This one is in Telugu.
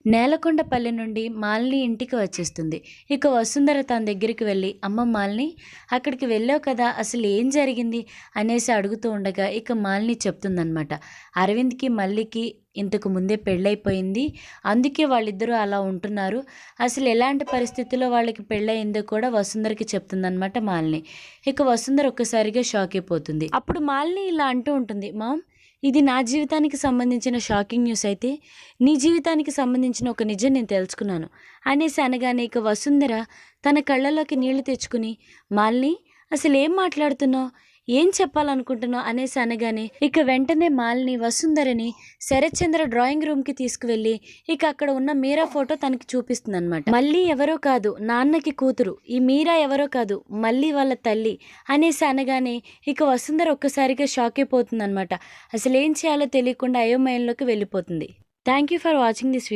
నేలకొండపల్లి నుండి మాలిని ఇంటికి వచ్చేస్తుంది. ఇక వసుంధర తన దగ్గరికి వెళ్ళి, అమ్మ మాలిని, అక్కడికి వెళ్ళావు కదా, అసలు ఏం జరిగింది అనేసి అడుగుతూ ఉండగా ఇక మాలిని చెప్తుందనమాట. అరవింద్కి మల్లికి ఇంతకు ముందే పెళ్ళైపోయింది, అందుకే వాళ్ళిద్దరూ అలా ఉంటున్నారు. అసలు ఎలాంటి పరిస్థితుల్లో వాళ్ళకి పెళ్ళయిందో కూడా వసుంధరకి చెప్తుందనమాట మాలిని. ఇక వసుంధర ఒక్కసారిగా షాక్ అయిపోతుంది. అప్పుడు మాలిని ఇలా అంటూ ఉంటుంది, మామ్, ఇది నా జీవితానికి సంబంధించిన షాకింగ్ న్యూస్ అయితే నీ జీవితానికి సంబంధించిన ఒక నిజం నేను తెలుసుకున్నాను అనేసి అనగానే ఇక వసుంధర తన కళ్ళలోకి నీళ్లు తెచ్చుకుని, మాలిని, అసలు ఏం మాట్లాడుతున్నావు, ఏం చెప్పాలనుకుంటున్నావు అనేసి అనగానే ఇక వెంటనే మాలిని వసుంధరని శరత్చంద్ర డ్రాయింగ్ రూమ్కి తీసుకువెళ్ళి ఇక అక్కడ ఉన్న మీరా ఫోటో తనకి చూపిస్తుంది అనమాట. మళ్ళీ ఎవరో కాదు నాన్నకి కూతురు, ఈ మీరా ఎవరో కాదు మళ్ళీ వాళ్ళ తల్లి అనేసి అనగానే ఇక వసుంధర ఒక్కసారిగా షాక్ అయిపోతుంది అనమాట. అసలు ఏం చేయాలో తెలియకుండా అయోమయంలోకి వెళ్ళిపోతుంది. Thank you for watching this video.